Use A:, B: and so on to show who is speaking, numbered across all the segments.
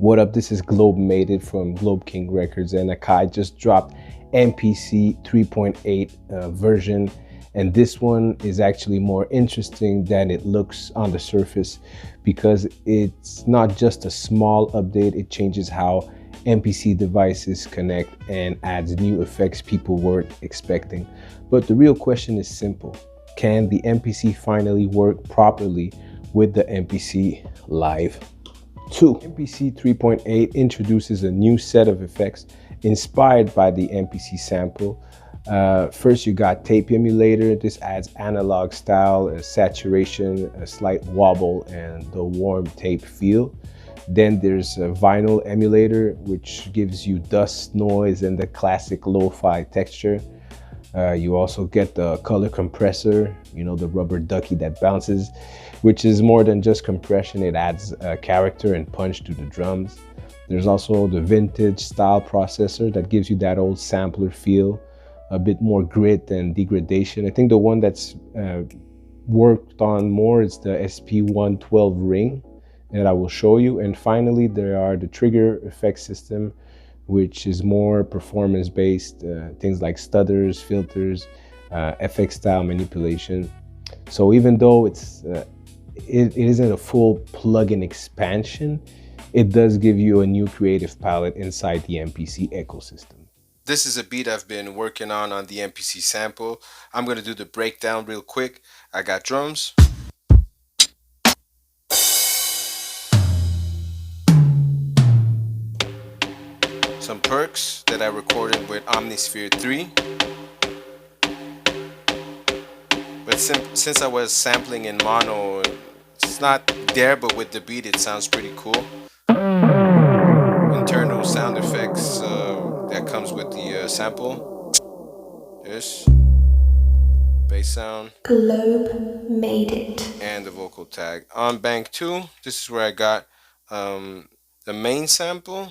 A: What up, this is Globe Made It from Globe King Records, and Akai just dropped MPC 3.8 version, and this one is actually more interesting than it looks on the surface because it's not just a small update. It changes how MPC devices connect and adds new effects people weren't expecting. But the real question is simple: can the MPC finally work properly with the MPC Live 2? MPC 3.8 introduces a new set of effects inspired by the MPC Sample. First, you got Tape Emulator. This adds analog style, a saturation, a slight wobble, and the warm tape feel. Then there's a Vinyl Emulator, which gives you dust, noise, and the classic lo-fi texture. You also get the color compressor, you know, the rubber ducky that bounces, which is more than just compression. It adds character and punch to the drums. There's also the vintage style processor that gives you that old sampler feel, a bit more grit and degradation. I think the one that's worked on more is the SP112 ring that I will show you. And finally, there are the trigger effect system, which is more performance based, things like stutters, filters, FX style manipulation. So even though it isn't a full plugin expansion, it does give you a new creative palette inside the MPC ecosystem.
B: This is a beat I've been working on the MPC Sample. I'm going to do the breakdown real quick. I got drums, some perks that I recorded with Omnisphere 3. But since I was sampling in mono, it's not there, but with the beat it sounds pretty cool. Internal sound effects that comes with the sample. This bass sound.
C: Globe Made It.
B: And the vocal tag. On bank 2, this is where I got the main sample.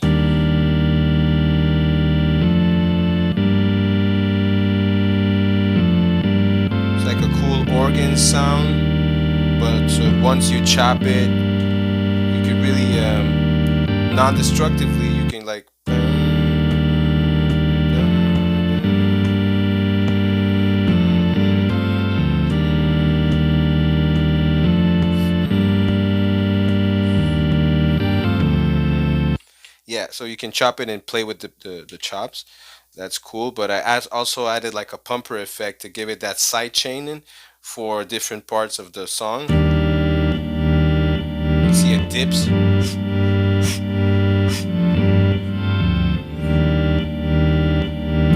B: It's like a cool organ sound, but once you chop it, you can really non-destructively, you can like yeah, so you can chop it and play with the chops. That's cool. But I also added like a pumper effect to give it that side chaining for different parts of the song. You see it dips.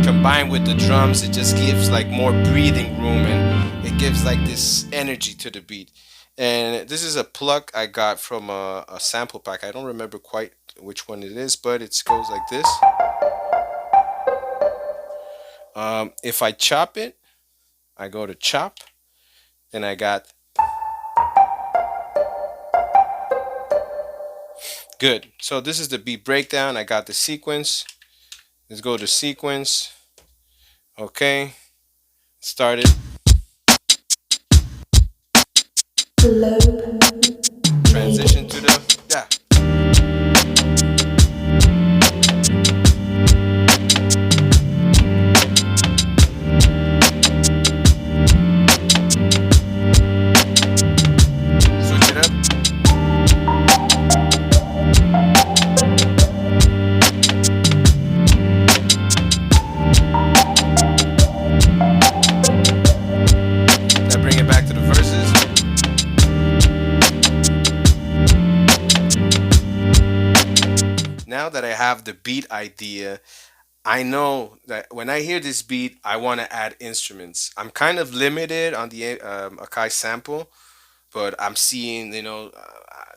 B: Combined with the drums, it just gives like more breathing room, and it gives like this energy to the beat. And this is a plug I got from a sample pack. I don't remember quite which one it is, but it goes like this. If I chop it, I go to chop, and I got good. So this is the beat breakdown. I got the sequence. Let's go to sequence. Okay, started. Transition to the switch it up. Now bring it back to the verses. Now that I have the beat idea, I know that when I hear this beat, I want to add instruments. I'm kind of limited on the Akai sample, but I'm seeing,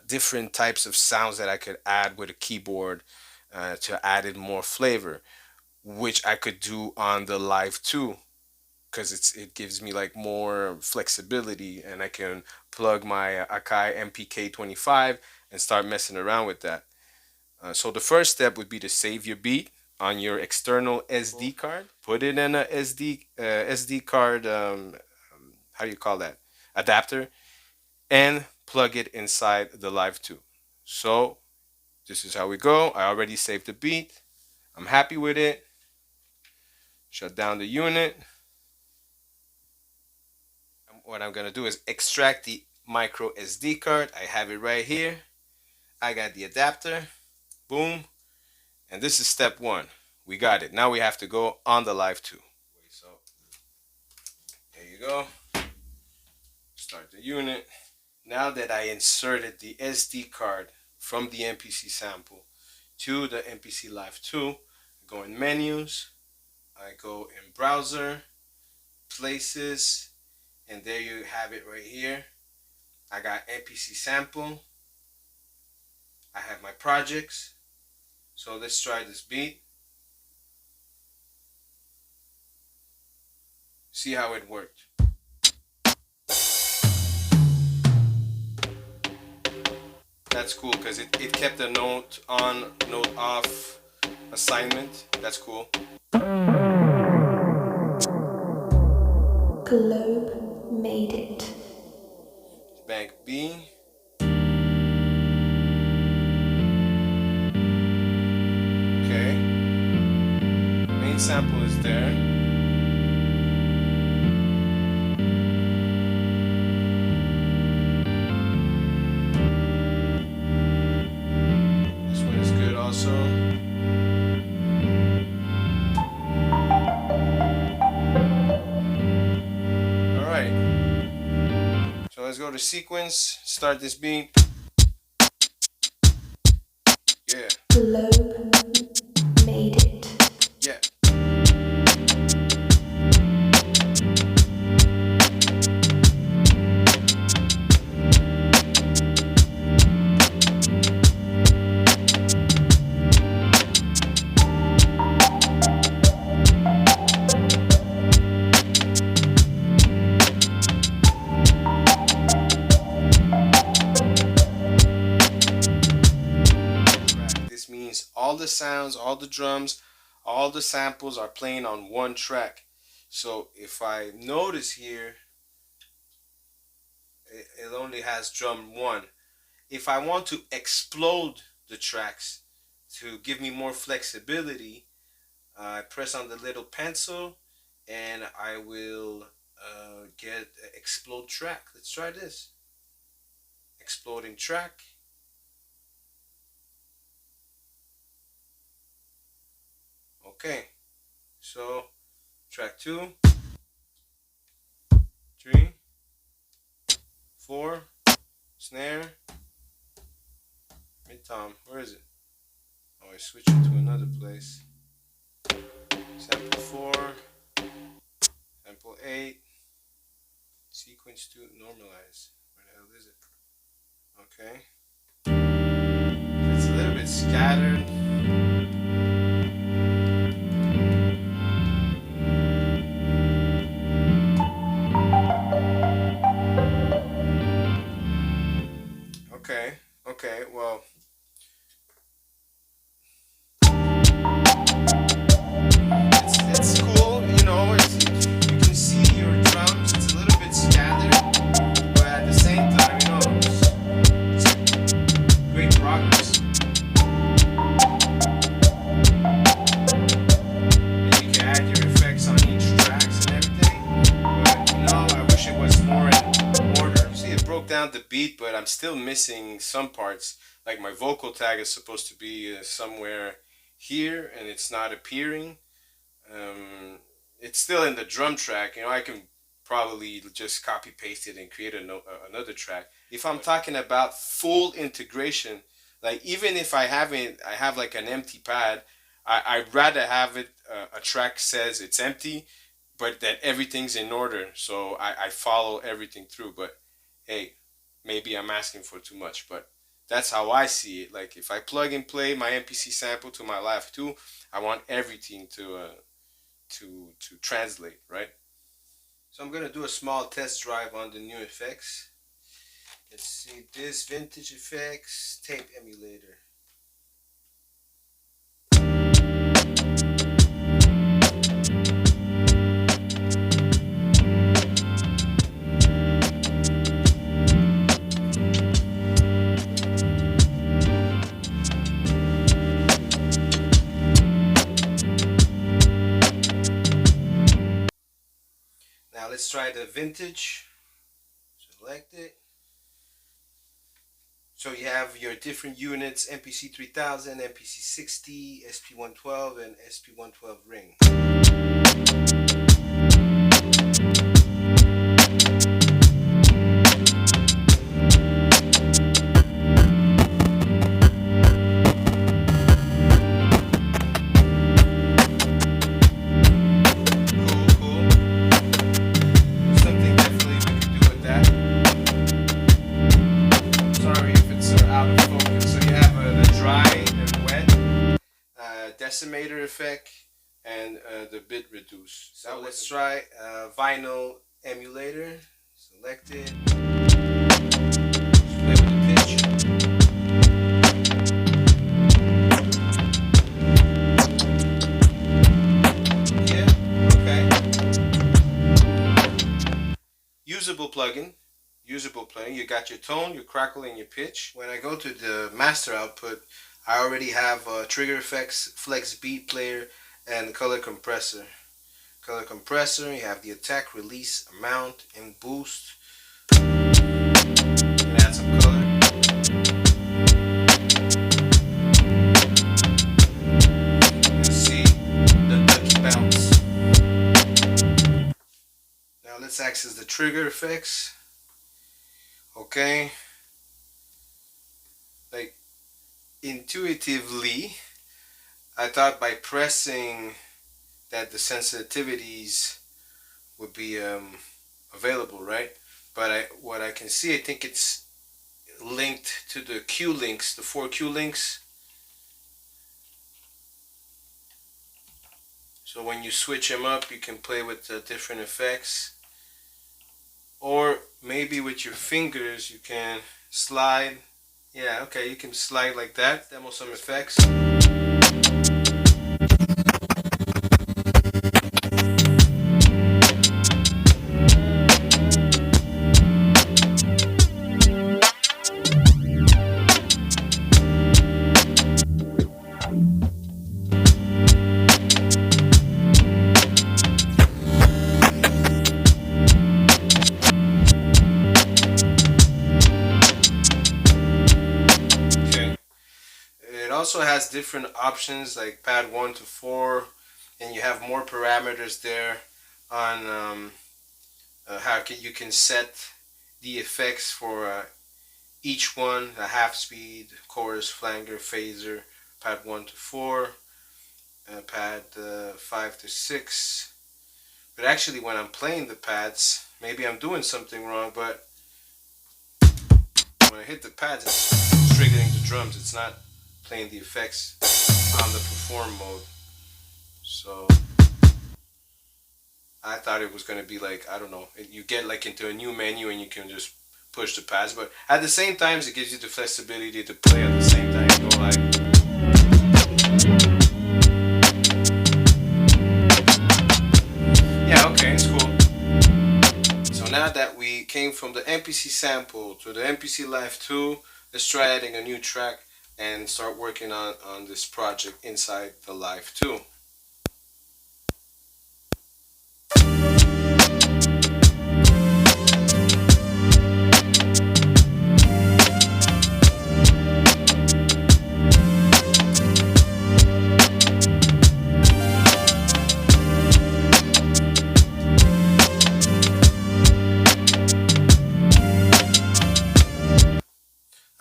B: different types of sounds that I could add with a keyboard to add in more flavor, which I could do on the Live too, because it gives me like more flexibility, and I can plug my Akai MPK25 and start messing around with that. So the first step would be to save your beat on your external SD card. Put it in a SD card, how do you call that? Adapter, and plug it inside the Live 2. So this is how we go. I already saved the beat. I'm happy with it. Shut down the unit. What I'm gonna do is extract the micro SD card. I have it right here. I got the adapter. Boom. And this is step one. We got it. Now we have to go on the Live 2. So there you go. Start the unit. Now that I inserted the SD card from the MPC sample to the MPC Live 2, I go in menus, I go in browser, places, and there you have it right here. I got MPC Sample. I have my projects. So let's try this beat. See how it worked. That's cool because it kept the note on, note off assignment. That's cool.
C: Globe made it.
B: Bank B. Okay. Main sample is there. This one is good also. So let's go to sequence, start this beat. Yeah.
C: Globe made it.
B: Yeah. All the sounds, all the drums, all the samples are playing on one track. So if I notice here, it only has drum 1. If I want to explode the tracks to give me more flexibility, I press on the little pencil and I will get explode track. Let's try this. Exploding track. Okay, so track 2, 3, 4, snare, mid-tom, where is it? Oh, I switched it to another place. Sample 4, sample 8, sequence 2, normalize. Where the hell is it? Okay. It's a little bit scattered. Okay, well, it's cool, you know, you can see your drums, it's a little bit scattered, but at the same time, you know, it's great progress. And you can add your effects on each tracks and everything, but, you know, I wish it was more in order. See, it broke down the beat, but I'm still missing some parts. Like my vocal tag is supposed to be somewhere here and it's not appearing. It's still in the drum track. You know, I can probably just copy paste it and create another track. If I'm talking about full integration, like even if I have like an empty pad, I'd rather have it a track says it's empty, but that everything's in order, so I follow everything through. But hey, maybe I'm asking for too much, but that's how I see it. Like if I plug and play my MPC sample to my Live 2, I want everything to translate, right? So I'm gonna do a small test drive on the new effects. Let's see this vintage effects tape emulator. let's try the vintage. Select it. So you have your different units: MPC 3000, MPC 60, SP112, and SP112 ring. Decimator effect and the bit reduce. So let's try vinyl emulator. Select it. Play with the pitch. Yeah, okay. Usable plugin. Usable plugin. You got your tone, your crackle, and your pitch. When I go to the master output, I already have trigger effects, flex beat player, and color compressor. Color compressor, you have the attack, release, amount, and boost. And add some color. You see the ducky bounce. Now let's access the trigger effects. Okay. Like, intuitively, I thought by pressing that the sensitivities would be available, right? But what I can see, I think it's linked to the Q links, the 4 Q links. So when you switch them up, you can play with the different effects. Or maybe with your fingers, you can slide. Yeah, okay, you can slide like that. Demo some effects. Also has different options like pad 1 to 4, and you have more parameters there on how you can set the effects for each one: the half speed, chorus, flanger, phaser, pad 1 to 4, pad 5 to 6. But actually, when I'm playing the pads, maybe I'm doing something wrong, but when I hit the pads, it's triggering the drums. It's not playing the effects on the perform mode. So I thought it was going to be like, I don't know, you get like into a new menu and you can just push the pads, but at the same time it gives you the flexibility to play at the same time. Go like, yeah, okay, it's cool. So now that we came from the MPC sample to the MPC Live 2, let's try adding a new track and start working on this project inside the Live 2.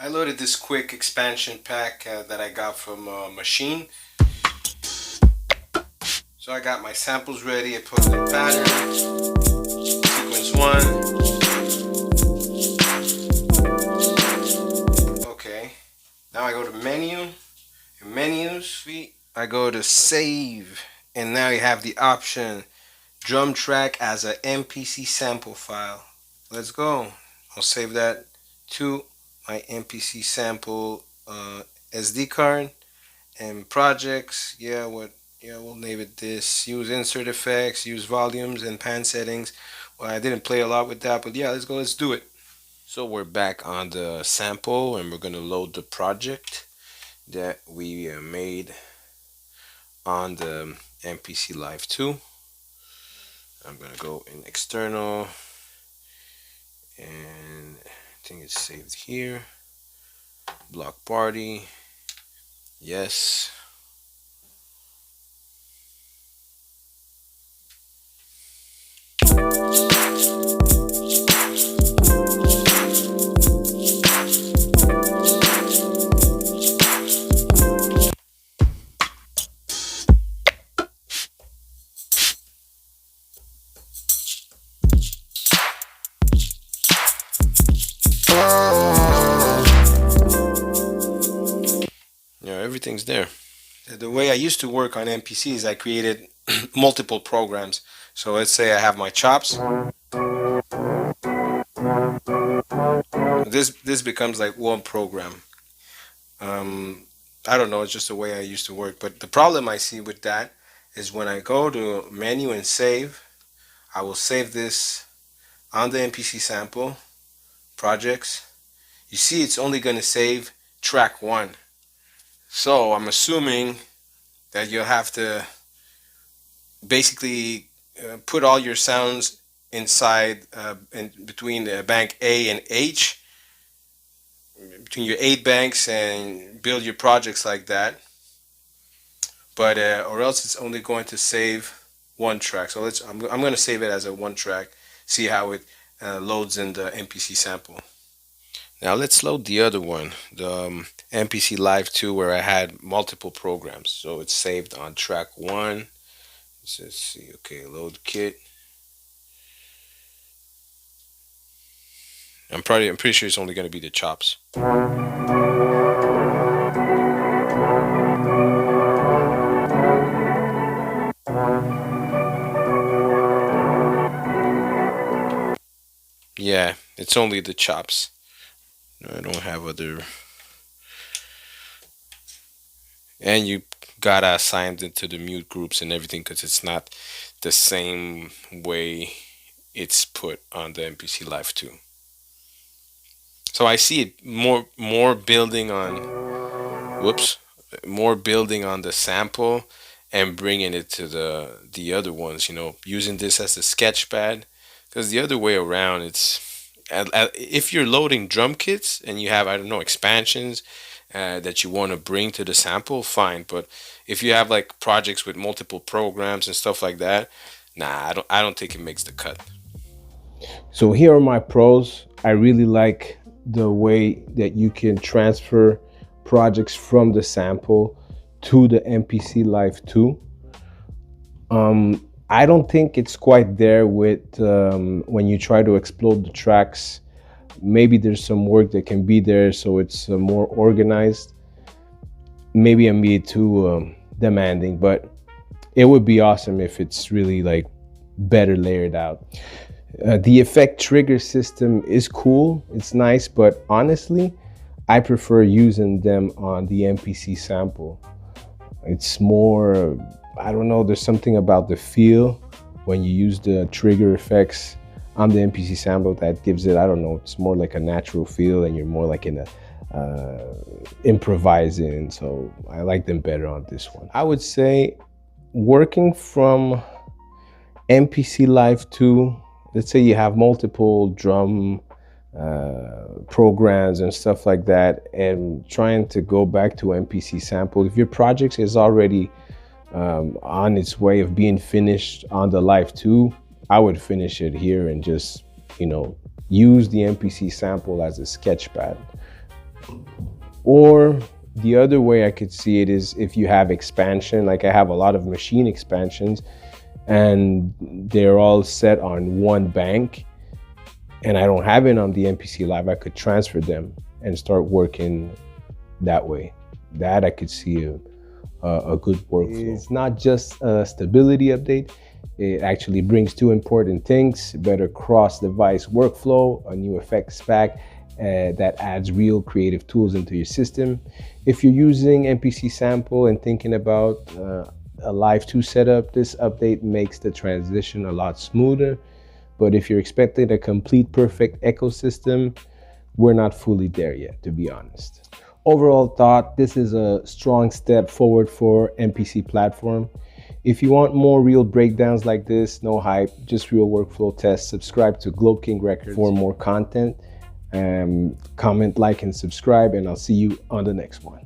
B: I loaded this quick expansion pack that I got from Machine. So I got my samples ready. I put the pattern, sequence 1. Okay. Now I go to menu, in menus, I go to save, and now you have the option drum track as a MPC sample file. Let's go. I'll save that to my MPC sample SD card and projects. We'll name it this. Use insert effects, use volumes and pan settings. Well, I didn't play a lot with that, but yeah, let's go, let's do it. So we're back on the sample and we're gonna load the project that we made on the MPC Live 2. I'm gonna go in external, and I think it's saved here. Block party, yes. Everything's there. The way I used to work on MPCs, I created multiple programs. So let's say I have my chops. This becomes like one program. I don't know, it's just the way I used to work. But the problem I see with that is when I go to menu and save, I will save this on the MPC sample projects. You see, it's only going to save track 1. So I'm assuming that you'll have to basically put all your sounds inside in between bank A and H, between your 8 banks, and build your projects like that. But or else it's only going to save 1 track. So I'm going to save it as a 1 track. See how it loads in the MPC sample. Now let's load the other one, the MPC Live 2, where I had multiple programs. So it's saved on track 1. Let's see, okay, load kit. I'm pretty sure it's only going to be the chops. Yeah, it's only the chops. I don't have other. And you gotta assign it to the mute groups and everything, because it's not the same way it's put on the MPC Live 2. So I see it more building on, more building on the sample and bringing it to the other ones, using this as a sketch pad, because the other way around, it's if you're loading drum kits and you have, I don't know, expansions that you want to bring to the sample, fine. But if you have like projects with multiple programs and stuff like that, nah, I don't think it makes the cut.
A: So here are my pros. I really like the way that you can transfer projects from the sample to the MPC Live 2. I don't think it's quite there with when you try to explode the tracks. Maybe there's some work that can be there so it's more organized. Maybe I'm being too demanding, but it would be awesome if it's really like better layered out. The effect trigger system is cool, it's nice, but honestly, I prefer using them on the MPC sample. It's more, I don't know, there's something about the feel when you use the trigger effects on the MPC sample that gives it, I don't know, it's more like a natural feel, and you're more like in a improvising. So I like them better on this one. I would say working from MPC Live 2, let's say you have multiple drum programs and stuff like that, and trying to go back to MPC sample. If your project is already on its way of being finished on the Live 2, I would finish it here and just, use the MPC sample as a sketch pad. Or the other way I could see it is if you have expansion, like I have a lot of machine expansions and they're all set on one bank and I don't have it on the MPC Live, I could transfer them and start working that way. That I could see a good workflow. It's not just a stability update. It actually brings 2 important things: better cross-device workflow, a new effects pack that adds real creative tools into your system. If you're using MPC Sample and thinking about a Live 2 setup, this update makes the transition a lot smoother. But if you're expecting a complete perfect ecosystem, we're not fully there yet, to be honest. Overall thought, this is a strong step forward for MPC platform. If you want more real breakdowns like this, no hype, just real workflow tests, subscribe to Globe King Records for more content. Comment, like, and subscribe, and I'll see you on the next one.